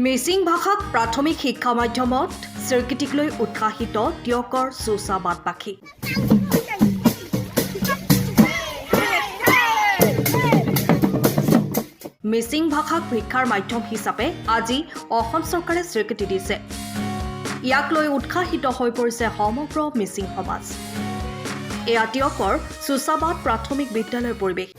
মিচিং ভাষাক প্ৰাথমিক শিক্ষা মাধ্যমত স্বীকৃতিক লৈ উৎসাহিত টিয়কৰ চৌচাবাদবাসী। মিচিং ভাষাক শিক্ষাৰ মাধ্যম হিচাপে আজি অসম চৰকাৰে স্বীকৃতি দিছে। ইয়াক লৈ উৎসাহিত হৈ পৰিছে সমগ্ৰ মিচিং সমাজ। এয়া টিয়কৰ চৌচাবাদ প্ৰাথমিক বিদ্যালয়ৰ পৰিৱেশ।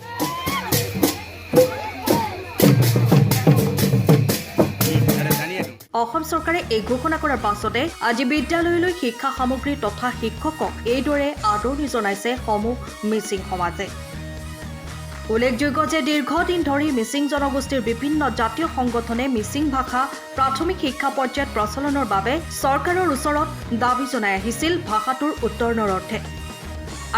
অসম চৰকাৰে এই ঘোষণা কৰাৰ পাছতে আজি বিদ্যালয়লৈ শিক্ষা সামগ্ৰী তথা শিক্ষকক এইদৰে আদৰণি জনাইছে সমূহ মিচিং সমাজে। উল্লেখযোগ্য যে দীৰ্ঘদিন ধৰি মিচিং জনগোষ্ঠীৰ বিভিন্ন জাতীয় সংগঠনে মিচিং ভাষা প্ৰাথমিক শিক্ষা পৰ্যায়ত প্ৰচলনৰ বাবে চৰকাৰৰ ওচৰত দাবী জনাই আহিছিল ভাষাটোৰ উত্তৰণৰ অৰ্থে।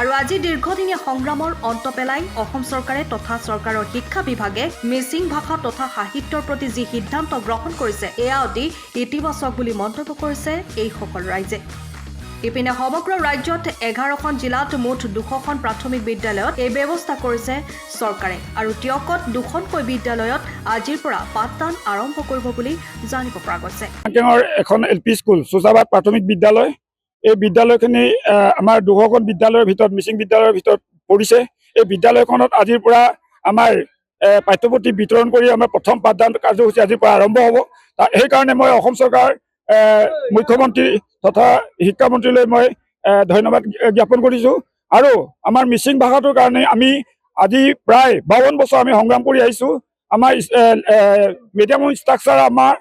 আৰু আজি দীৰ্ঘদিনীয়া সংগ্ৰামৰ অন্ত পেলাই অসম চৰকাৰে তথা চৰকাৰৰ শিক্ষা বিভাগে মিচিং ভাষা তথা সাহিত্যৰ প্ৰতি যি সিদ্ধান্ত গ্ৰহণ কৰিছে এয়া অতি ইতিবাচক বুলি মন্তব্য কৰিছে এইসকল ৰাইজে। ইপিনে সমগ্ৰ ৰাজ্যত 11খন জিলাত মুঠ 200খন প্ৰাথমিক বিদ্যালয়ত এই ব্যৱস্থা কৰিছে চৰকাৰে আৰু টিয়কত 2খনকৈ বিদ্যালয়ত আজিৰ পৰা পাঠদান আৰম্ভ কৰিব বুলি জানিব পৰা গৈছে। এখন LP স্কুল চৌচাবাদ প্ৰাথমিক বিদ্যালয়, এই বিদ্যালয়খিনি আমাৰ 200খন বিদ্যালয়ৰ ভিতৰত মিচিং বিদ্যালয়ৰ ভিতৰত পৰিছে। এই বিদ্যালয়খনত আজিৰ পৰা আমাৰ পাঠ্যপুথি বিতৰণ কৰি আমাৰ প্ৰথম পাঠদান কাৰ্যসূচী আজিৰ পৰা আৰম্ভ হ'ব। সেইকাৰণে মই অসম চৰকাৰ মুখ্যমন্ত্ৰী তথা শিক্ষামন্ত্ৰীলৈ মই ধন্যবাদ জ্ঞাপন কৰিছোঁ। আৰু আমাৰ মিচিং ভাষাটোৰ কাৰণে আমি আজি প্ৰায় 52 বছৰ আমি সংগ্ৰাম কৰি আহিছোঁ। আমাৰ মিডিয়াম ষ্ট্ৰাকচাৰ আমাৰ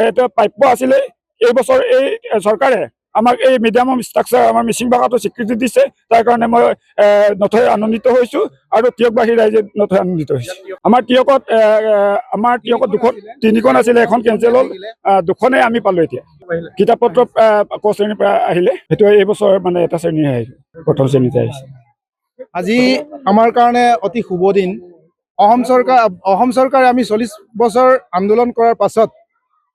এটা প্ৰাপ্য আছিলে। এই বছৰ এই চৰকাৰে আমাক এই মিডিয়াম ষ্ট্ৰাকচাৰ আমাৰ মিচিং ভাষাটো স্বীকৃতি দিছে। তাৰ কাৰণে মই নথৈ আনন্দিত হৈছোঁ আৰু টিয়কবাসী ৰাইজে নথৈ আনন্দিত হৈছে। আমাৰ টিয়কত 3খন আছিলে, এখন কেঞ্চেল হ'ল, 2খনে আমি পালোঁ। এতিয়া কিতাপ পত্ৰ ক শ্ৰেণীৰ পৰা আহিলে, সেইটো এইবছৰ মানে এটা শ্ৰেণীহে আহিছে, প্ৰথম শ্ৰেণীতে আহিছে। আজি আমাৰ কাৰণে অতি শুভ দিন। অসম চৰকাৰে আমি 40 বছৰ আন্দোলন কৰাৰ পাছত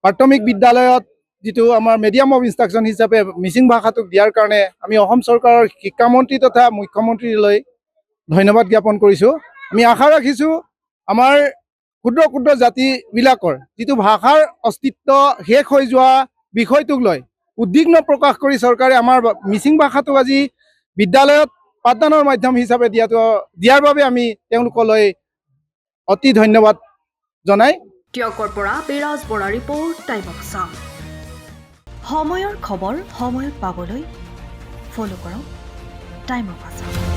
প্ৰাথমিক বিদ্যালয়ত যিটো আমাৰ মিডিয়াম অফ ইনষ্ট্ৰাকশ্যন হিচাপে মিচিং ভাষাটোক দিয়াৰ কাৰণে আমি অসম চৰকাৰৰ শিক্ষামন্ত্ৰী তথা মুখ্যমন্ত্ৰীলৈ ধন্যবাদ জ্ঞাপন কৰিছোঁ। আমি আশা ৰাখিছোঁ আমাৰ ক্ষুদ্ৰ ক্ষুদ্ৰ জাতিবিলাকৰ যিটো ভাষাৰ অস্তিত্ব শেষ হৈ যোৱা বিষয়টোক লৈ উদ্বিগ্ন প্ৰকাশ কৰি চৰকাৰে আমাৰ মিচিং ভাষাটোক আজি বিদ্যালয়ত পাঠদানৰ মাধ্যম হিচাপে দিয়াৰ বাবে আমি তেওঁলোকলৈ অতি ধন্যবাদ জনাই। টিয়কৰ পৰা বিৰাজ Bora report, time of Assam. সময়ৰ খবৰ সময়ত পাবলৈ ফ'ল' কৰক টাইম অফ আছাম।